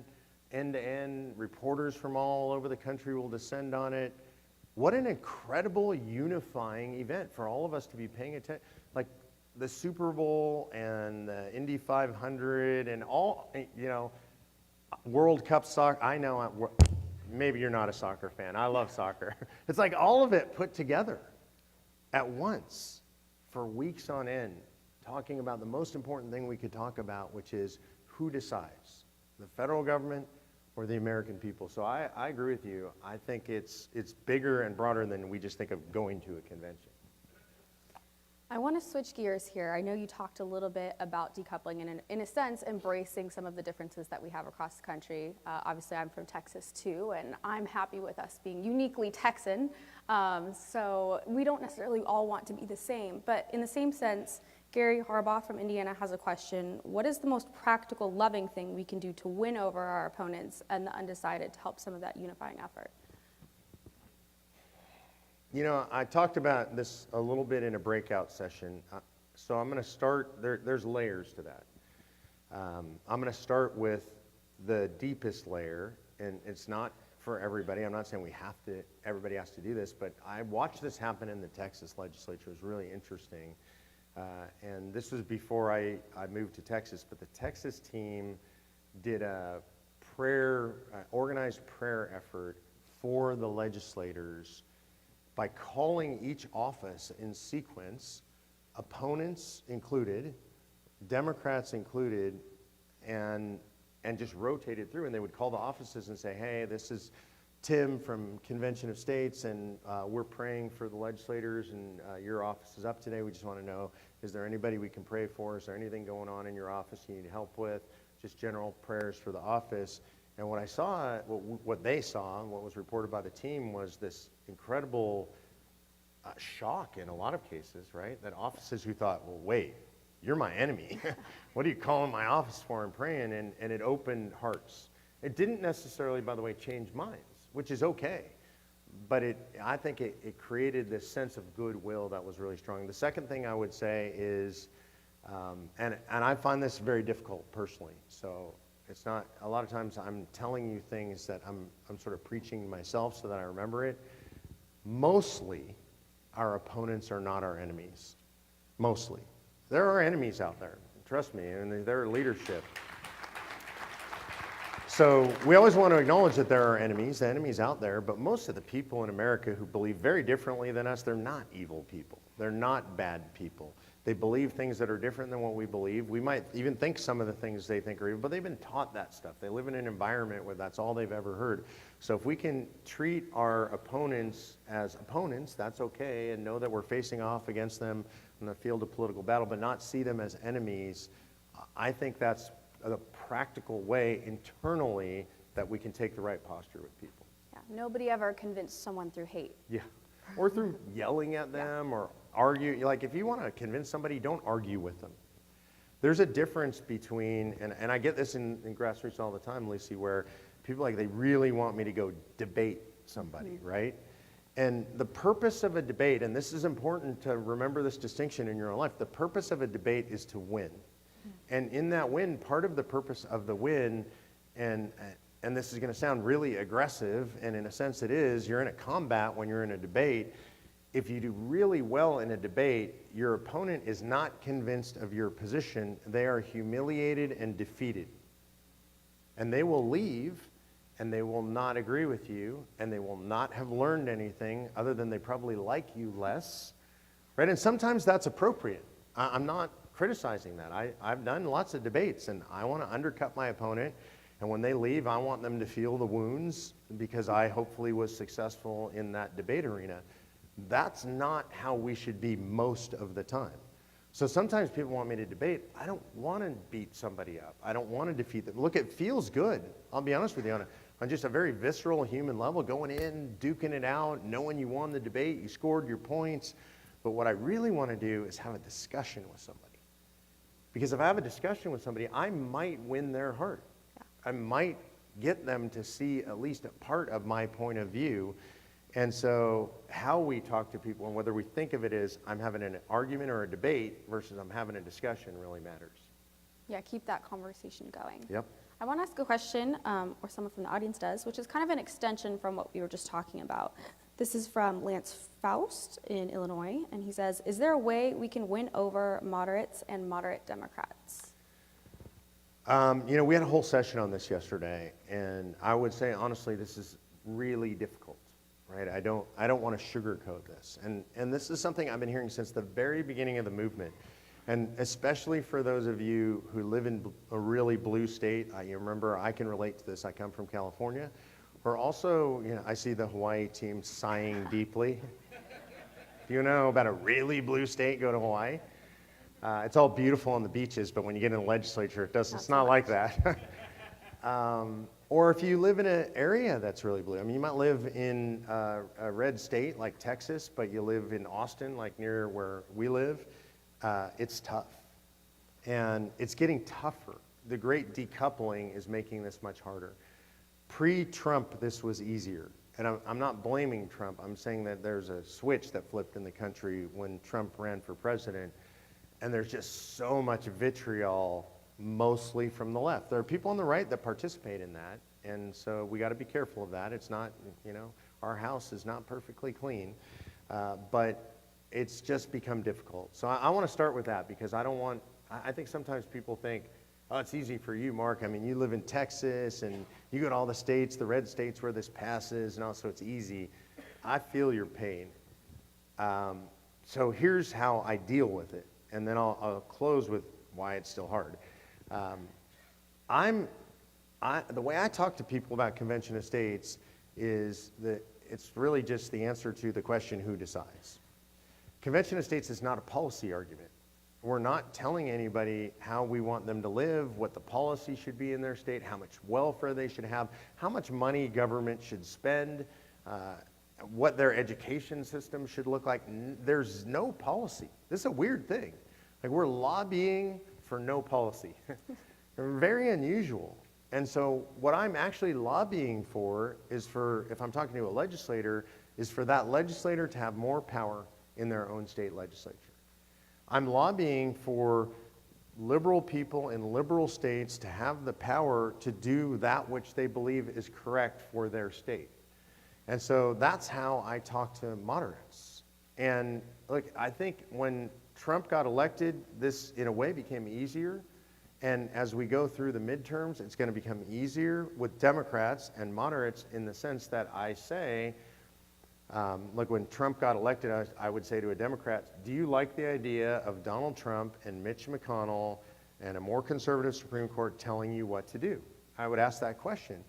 end-to-end. Reporters from all over the country will descend on it. What an incredible unifying event for all of us to be paying attention. Like the Super Bowl and the Indy 500 and all, you know, World Cup soccer. I know, maybe you're not a soccer fan. I love soccer. It's like all of it put together at once for weeks on end, talking about the most important thing we could talk about, which is who decides, the federal government or the American people. So I agree with you. I think it's bigger and broader than we just think of going to a convention. I want to switch gears here. I know you talked a little bit about decoupling and, in a sense, embracing some of the differences that we have across the country. Obviously, I'm from Texas, too, and I'm happy with us being uniquely Texan. So we don't necessarily all want to be the same. But in the same sense, Gary Harbaugh from Indiana has a question. What is the most practical, loving thing we can do to win over our opponents and the undecided to help some of that unifying effort? You know, I talked about this a little bit in a breakout session, so I'm going to start, there's layers to that. I'm going to start with the deepest layer, and it's not for everybody. I'm not saying everybody has to do this, but I watched this happen in the Texas legislature. It was really interesting. And this was before I moved to Texas, but the Texas team did a organized prayer effort for the legislators by calling each office in sequence, opponents included, Democrats included, and just rotated through. And they would call the offices and say, hey, this is Tim from Convention of States, and we're praying for the legislators, and your office is up today. We just want to know, is there anybody we can pray for? Is there anything going on in your office you need help with? Just general prayers for the office. And what I saw, what they saw, and what was reported by the team was this incredible shock in a lot of cases, right? That offices who thought, well, wait, you're my enemy. What are you calling my office for and praying? And it opened hearts. It didn't necessarily, by the way, change minds, which is okay. But I think it created this sense of goodwill that was really strong. The second thing I would say is, and I find this very difficult personally, so it's not, a lot of times I'm telling you things that I'm sort of preaching to myself so that I remember it. Mostly, our opponents are not our enemies. Mostly. There are enemies out there, trust me, and they're leadership. So we always want to acknowledge that there are enemies, the enemies out there, but most of the people in America who believe very differently than us, they're not evil people. They're not bad people. They believe things that are different than what we believe. We might even think some of the things they think are evil, but they've been taught that stuff. They live in an environment where that's all they've ever heard. So if we can treat our opponents as opponents, that's okay, and know that we're facing off against them in the field of political battle, but not see them as enemies, I think that's a practical way internally that we can take the right posture with people. Yeah, nobody ever convinced someone through hate. Yeah, or through yelling at them or argue. Like if you want to convince somebody, don't argue with them. There's a difference between, and I get this in grassroots all the time, Lucy, where people they really want me to go debate somebody, right? And the purpose of a debate, and this is important to remember this distinction in your own life, the purpose of a debate is to win. And in that win, part of the purpose of the win, and this is going to sound really aggressive, and in a sense it is, you're in a combat when you're in a debate. If you do really well in a debate, your opponent is not convinced of your position. They are humiliated and defeated. And they will leave, and they will not agree with you, and they will not have learned anything other than they probably like you less, right? And sometimes that's appropriate. I'm not criticizing that. I've done lots of debates, and I want to undercut my opponent, and when they leave, I want them to feel the wounds because I hopefully was successful in that debate arena. That's not how we should be most of the time. So sometimes people want me to debate. I don't want to beat somebody up. I don't want to defeat them. Look, it feels good. I'll be honest with you, on just a very visceral human level, going in, duking it out, knowing you won the debate, you scored your points. But what I really want to do is have a discussion with somebody. Because if I have a discussion with somebody, I might win their heart. I might get them to see at least a part of my point of view. And so how we talk to people and whether we think of it as I'm having an argument or a debate versus I'm having a discussion really matters. Yeah, keep that conversation going. Yep. I want to ask a question, or someone from the audience does, which is kind of an extension from what we were just talking about. This is from Lance Faust in Illinois, and he says, is there a way we can win over moderates and moderate Democrats? We had a whole session on this yesterday, and I would say, honestly, this is really difficult, right? I don't want to sugarcoat this. And this is something I've been hearing since the very beginning of the movement. And especially for those of you who live in a really blue state, you remember I can relate to this. I come from California. Or also, I see the Hawaii team sighing deeply. Do you know about a really blue state? Go to Hawaii. It's all beautiful on the beaches, but when you get in the legislature, it's not like that. Or if you live in an area that's really blue. I mean, you might live in a red state like Texas, but you live in Austin, like near where we live. It's tough. And it's getting tougher. The Great Decoupling is making this much harder. Pre-Trump, this was easier. And I'm not blaming Trump. I'm saying that there's a switch that flipped in the country when Trump ran for president. And there's just so much vitriol, mostly from the left. There are people on the right that participate in that. And so we got to be careful of that. It's not, our house is not perfectly clean. But it's just become difficult. So I want to start with that because I think sometimes people think, oh, it's easy for you, Mark. I mean, you live in Texas and you go to all the states, the red states where this passes, and also it's easy. I feel your pain. So here's how I deal with it, and then I'll close with why it's still hard. The way I talk to people about Convention of States is that it's really just the answer to the question, who decides? Convention of States is not a policy argument. We're not telling anybody how we want them to live, what the policy should be in their state, how much welfare they should have, how much money government should spend, what their education system should look like. There's no policy. This is a weird thing. Like, we're lobbying for no policy. Very unusual. And so what I'm actually lobbying for is if I'm talking to a legislator, is for that legislator to have more power in their own state legislature. I'm lobbying for liberal people in liberal states to have the power to do that which they believe is correct for their state. And so that's how I talk to moderates. And look, I think when Trump got elected, this in a way became easier. And as we go through the midterms, it's going to become easier with Democrats and moderates in the sense that I say, like when Trump got elected, I would say to a Democrat, do you like the idea of Donald Trump and Mitch McConnell and a more conservative Supreme Court telling you what to do? I would ask that question.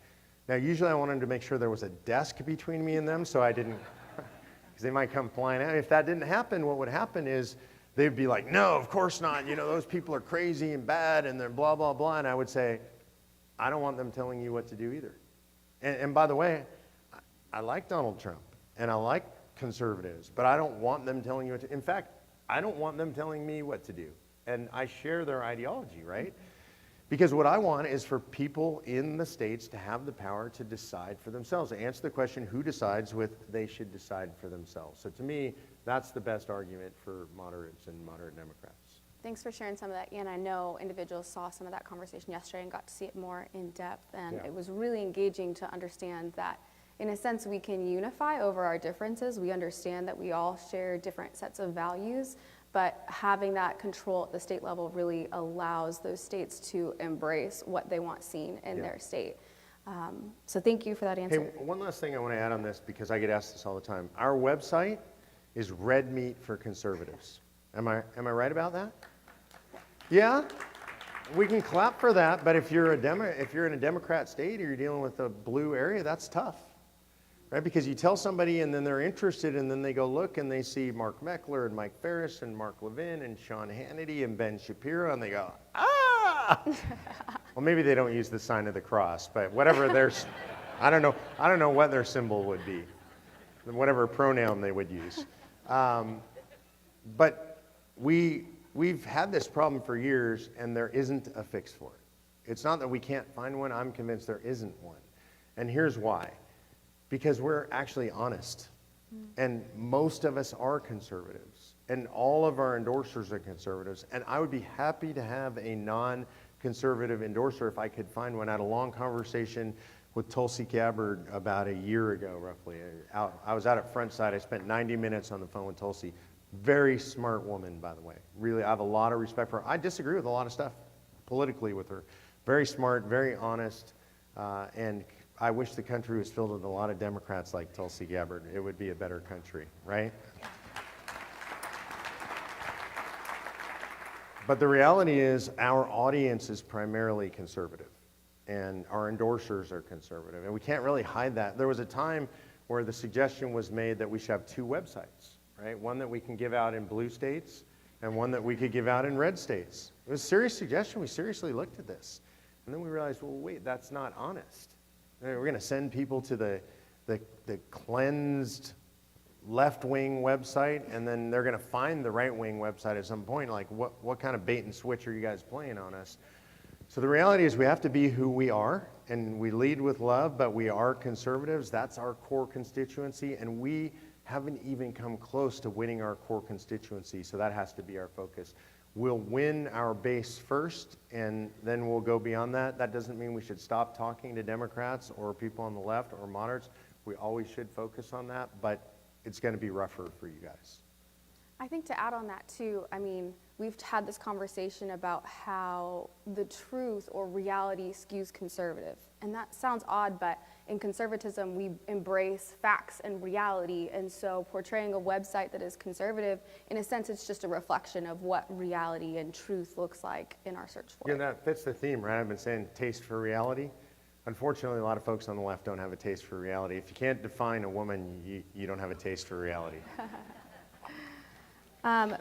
Now, usually I wanted to make sure there was a desk between me and them so I didn't, because they might come flying out. If that didn't happen, what would happen is they'd be like, no, of course not. Those people are crazy and bad and they're blah, blah, blah. And I would say, I don't want them telling you what to do either. And by the way, I like Donald Trump. And I like conservatives, but I don't want them telling you what to. In fact, I don't want them telling me what to do. And I share their ideology, right? Because what I want is for people in the states to have the power to decide for themselves, to answer the question, who decides with they should decide for themselves. So to me, that's the best argument for moderates and moderate Democrats. Thanks for sharing some of that, Ian. I know individuals saw some of that conversation yesterday and got to see it more in depth, and It was really engaging to understand that in a sense, we can unify over our differences. We understand that we all share different sets of values, but having that control at the state level really allows those states to embrace what they want seen in their state. So thank you for that answer. Hey, one last thing I want to add on this, because I get asked this all the time. Our website is red meat for conservatives. Am I right about that? Yeah? We can clap for that, but if you're in a Democrat state or you're dealing with a blue area, that's tough. Right? Because you tell somebody and then they're interested and then they go look and they see Mark Meckler and Mike Ferris and Mark Levin and Sean Hannity and Ben Shapiro and they go, ah! Well, maybe they don't use the sign of the cross, but whatever I don't know what their symbol would be, whatever pronoun they would use. But we've had this problem for years and there isn't a fix for it. It's not that we can't find one, I'm convinced there isn't one. And here's why. Because we're actually honest. And most of us are conservatives. And all of our endorsers are conservatives. And I would be happy to have a non-conservative endorser if I could find one. I had a long conversation with Tulsi Gabbard about a year ago, roughly. I was out at Frontside. I spent 90 minutes on the phone with Tulsi. Very smart woman, by the way. Really, I have a lot of respect for her. I disagree with a lot of stuff politically with her. Very smart, very honest, and I wish the country was filled with a lot of Democrats like Tulsi Gabbard. It would be a better country, right? But the reality is our audience is primarily conservative, and our endorsers are conservative, and we can't really hide that. There was a time where the suggestion was made that we should have two websites, right? One that we can give out in blue states and one that we could give out in red states. It was a serious suggestion. We seriously looked at this. And then we realized, well, wait, that's not honest. We're going to send people to the cleansed left-wing website, and then they're going to find the right-wing website at some point. Like, what kind of bait and switch are you guys playing on us? So the reality is we have to be who we are, and we lead with love, but we are conservatives. That's our core constituency, and we haven't even come close to winning our core constituency, so that has to be our focus. We'll win our base first, and then we'll go beyond that. That doesn't mean we should stop talking to Democrats or people on the left or moderates. We always should focus on that, but it's going to be rougher for you guys. I think to add on that too, I mean, we've had this conversation about how the truth or reality skews conservative. And that sounds odd, but in conservatism, we embrace facts and reality. And so portraying a website that is conservative, in a sense, it's just a reflection of what reality and truth looks like in our search for Yeah, it. that fits the theme, right? I've been saying taste for reality. Unfortunately, a lot of folks on the left don't have a taste for reality. If you can't define a woman, you don't have a taste for reality.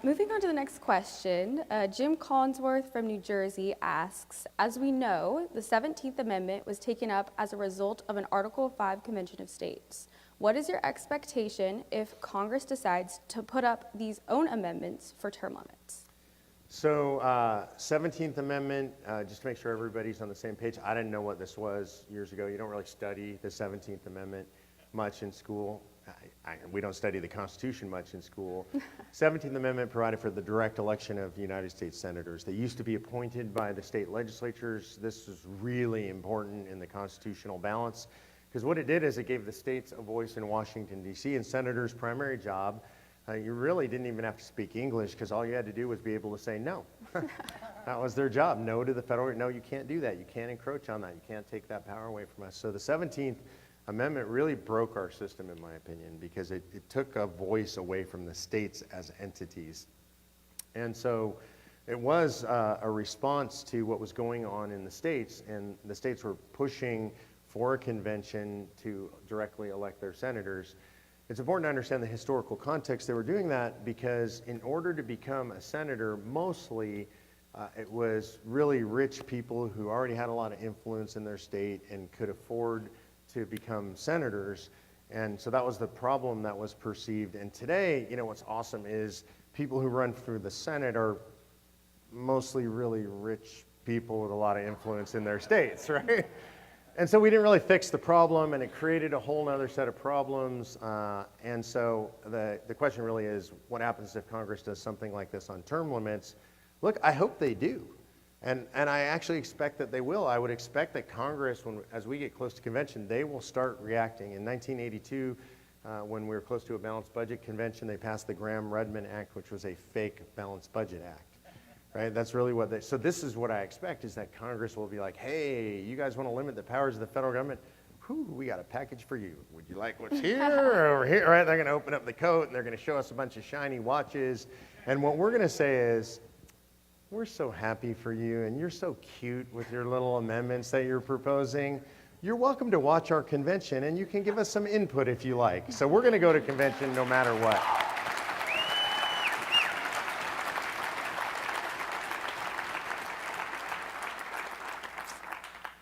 Moving on to the next question, Jim Collinsworth from New Jersey asks, as we know, the 17th Amendment was taken up as a result of an Article 5 Convention of States. What is your expectation if Congress decides to put up these own amendments for term limits? So 17th Amendment, just to make sure everybody's on the same page, I didn't know what this was years ago. You don't really study the 17th Amendment much in school. We don't study the Constitution much in school. 17th Amendment provided for the direct election of United States senators. They used to be appointed by the state legislatures. This is really important in the constitutional balance because what it did is it gave the states a voice in Washington, D.C., and senators' primary job, you really didn't even have to speak English because all you had to do was be able to say no. That was their job. No to the federal, no, you can't do that. You can't encroach on that. You can't take that power away from us. So the 17th Amendment really broke our system, in my opinion, because it took a voice away from the states as entities. And so it was a response to what was going on in the states, and the states were pushing for a convention to directly elect their senators. It's important to understand the historical context. They were doing that because in order to become a senator, mostly it was really rich people who already had a lot of influence in their state and could afford to become senators. And so that was the problem that was perceived. And today, you know, what's awesome is people who run through the Senate are mostly really rich people with a lot of influence in their states, right? And so we didn't really fix the problem, and it created a whole other set of problems. And so the question really is, what happens if Congress does something like this on term limits? Look, I hope they do. And I actually expect that they will. I would expect that Congress, as we get close to convention, they will start reacting. In 1982, when we were close to a balanced budget convention, they passed the Gramm-Rudman Act, which was a fake balanced budget act. Right? That's really what they, so this is what I expect, is that Congress will be like, hey, you guys want to limit the powers of the federal government? Whew, we got a package for you. Would you like what's here or over here? Right? They're going to open up the coat and they're going to show us a bunch of shiny watches. And what we're going to say is, we're so happy for you and you're so cute with your little amendments that you're proposing. You're welcome to watch our convention and you can give us some input if you like. So we're going to go to convention no matter what.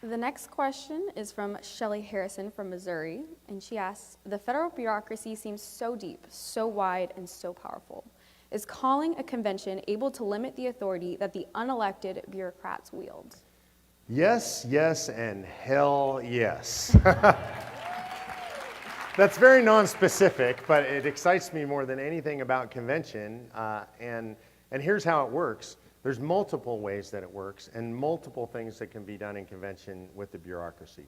The next question is from Shelley Harrison from Missouri, and she asks, the federal bureaucracy seems so deep, so wide, and so powerful. Is calling a convention able to limit the authority that the unelected bureaucrats wield? Yes, yes, and hell yes. That's very non-specific, but it excites me more than anything about convention, and here's how it works. There's multiple ways that it works and multiple things that can be done in convention with the bureaucracy.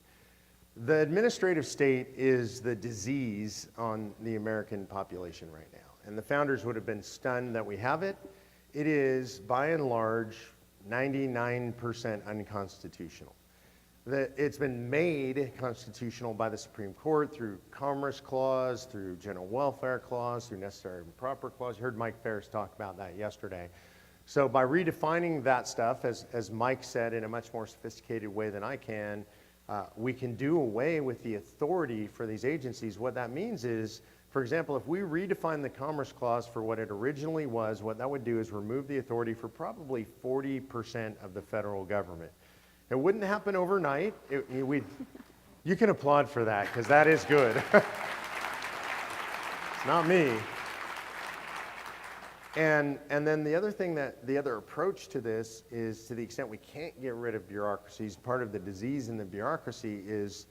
The administrative state is the disease on the American population right now. And the founders would have been stunned that we have it. It is, by and large, 99% unconstitutional. It's been made constitutional by the Supreme Court through Commerce Clause, through General Welfare Clause, through Necessary and Proper Clause. You heard Mike Ferris talk about that yesterday. So by redefining that stuff, as Mike said, in a much more sophisticated way than I can, we can do away with the authority for these agencies. What that means is, for example, if we redefine the Commerce Clause for what it originally was, what that would do is remove the authority for probably 40% of the federal government. It wouldn't happen overnight. You can applaud for that, because that is good. It's not me. And then the other approach to this is, to the extent we can't get rid of bureaucracies, part of the disease in the bureaucracy is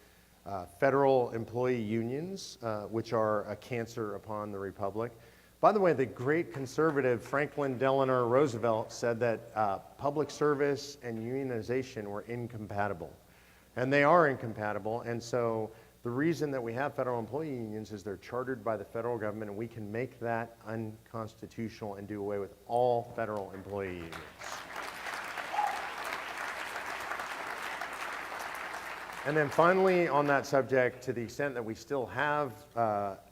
federal employee unions, which are a cancer upon the republic. By the way, the great conservative Franklin Delano Roosevelt said that public service and unionization were incompatible. And they are incompatible, and so the reason that we have federal employee unions is they're chartered by the federal government, and we can make that unconstitutional and do away with all federal employee unions. And then finally, on that subject, to the extent that we still have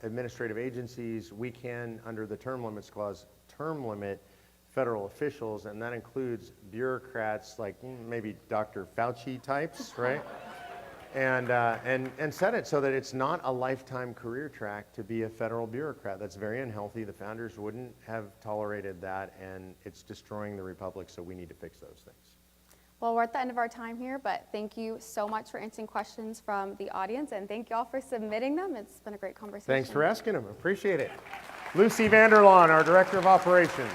administrative agencies, we can, under the Term Limits Clause, term limit federal officials, and that includes bureaucrats like maybe Dr. Fauci types, right? And set it so that it's not a lifetime career track to be a federal bureaucrat. That's very unhealthy. The founders wouldn't have tolerated that, and it's destroying the republic, so we need to fix those things. Well, we're at the end of our time here, but thank you so much for answering questions from the audience, and thank you all for submitting them. It's been a great conversation. Thanks for asking them. Appreciate it. Lucy Vanderlaan, our Director of Operations.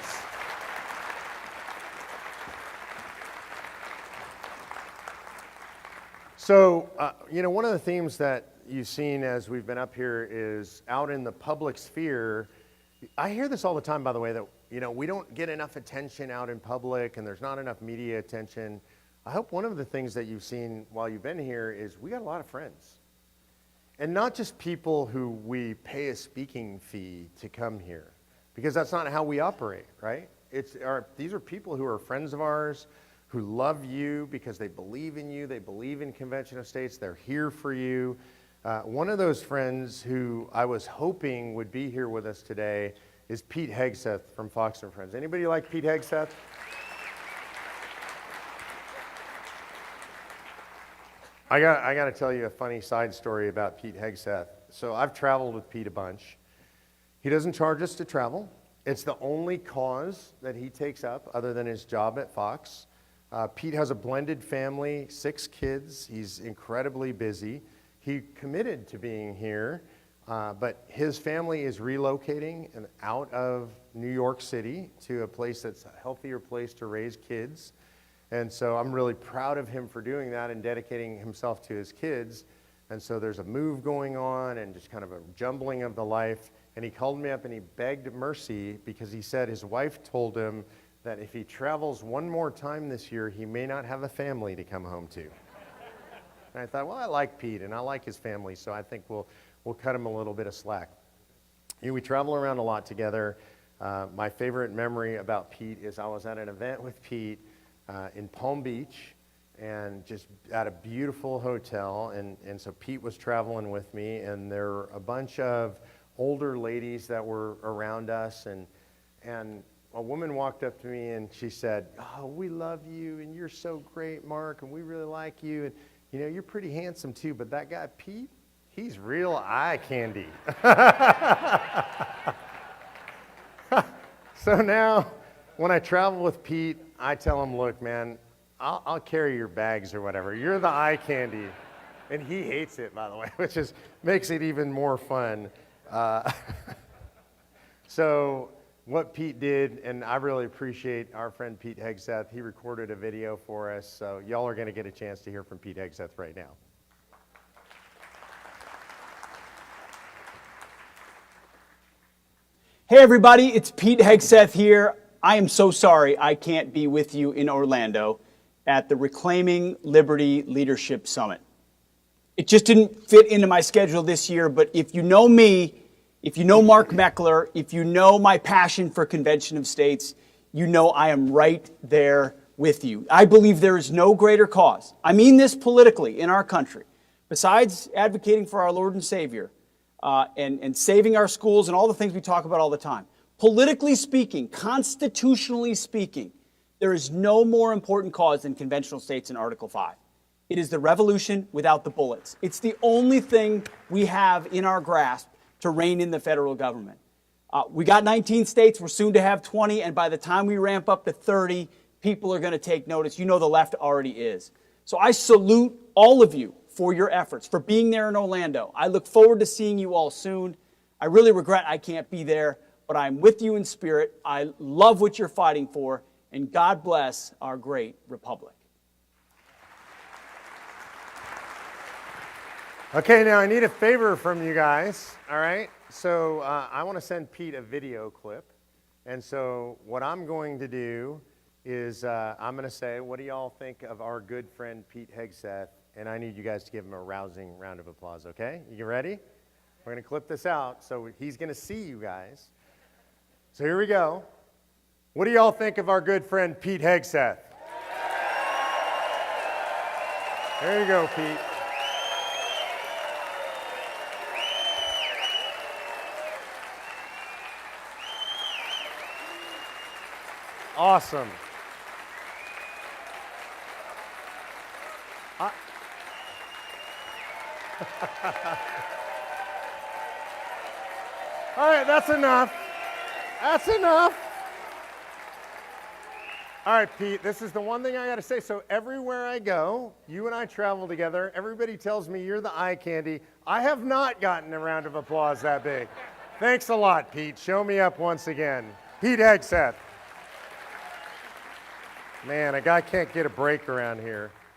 So, one of the themes that you've seen as we've been up here is out in the public sphere. I hear this all the time, by the way, that, we don't get enough attention out in public and there's not enough media attention. I hope one of the things that you've seen while you've been here is we got a lot of friends. And not just people who we pay a speaking fee to come here, because that's not how we operate, right? These are people who are friends of ours, who love you because they believe in you, they believe in Convention of States, they're here for you. One of those friends who I was hoping would be here with us today is Pete Hegseth from Fox & Friends. Anybody like Pete Hegseth? I got to tell you a funny side story about Pete Hegseth. So I've traveled with Pete a bunch. He doesn't charge us to travel. It's the only cause that he takes up other than his job at Fox. Pete has a blended family, 6 kids. He's incredibly busy. He committed to being here, but his family is relocating out of New York City to a place that's a healthier place to raise kids. And so I'm really proud of him for doing that and dedicating himself to his kids. And so there's a move going on and just kind of a jumbling of the life. And he called me up and he begged mercy because he said his wife told him that if he travels one more time this year, he may not have a family to come home to. And I thought, well, I like Pete and I like his family, so I think we'll cut him a little bit of slack. We travel around a lot together. My favorite memory about Pete is I was at an event with Pete in Palm Beach and just at a beautiful hotel. And so Pete was traveling with me, and there were a bunch of older ladies that were around us, and a woman walked up to me and she said, "Oh, we love you and you're so great, Mark, and we really like you, and you're pretty handsome too, but that guy Pete, he's real eye candy." So now when I travel with Pete, I tell him, "Look, man, I'll carry your bags or whatever. You're the eye candy." And he hates it, by the way, which makes it even more fun. So what Pete did, and I really appreciate our friend Pete Hegseth, he recorded a video for us, so y'all are going to get a chance to hear from Pete Hegseth right now. Hey everybody, it's Pete Hegseth here. I am so sorry I can't be with you in Orlando at the Reclaiming Liberty Leadership Summit. It just didn't fit into my schedule this year, but if you know me, if you know Mark Meckler, if you know my passion for Convention of States, you know I am right there with you. I believe there is no greater cause, I mean this politically, in our country, besides advocating for our Lord and Savior and saving our schools and all the things we talk about all the time. Politically speaking, constitutionally speaking, There is no more important cause than conventional states in Article 5. It is the revolution without the bullets. It's the only thing we have in our grasp to rein in the federal government. We got 19 states. We're soon to have 20. And by the time we ramp up to 30, people are going to take notice. You know the left already is. So I salute all of you for your efforts, for being there in Orlando. I look forward to seeing you all soon. I really regret I can't be there, but I'm with you in spirit. I love what you're fighting for, and God bless our great republic. Okay, now I need a favor from you guys, all right? So I want to send Pete a video clip. And so what I'm going to do is I'm going to say, what do y'all think of our good friend Pete Hegseth? And I need you guys to give him a rousing round of applause, okay? You ready? We're going to clip this out, so he's going to see you guys. So here we go. What do y'all think of our good friend Pete Hegseth? There you go, Pete. Awesome. All right, that's enough. That's enough. All right, Pete, this is the one thing I got to say. So everywhere I go, you and I travel together, everybody tells me you're the eye candy. I have not gotten a round of applause that big. Thanks a lot, Pete. Show me up once again. Pete Hegseth. Man, a guy can't get a break around here.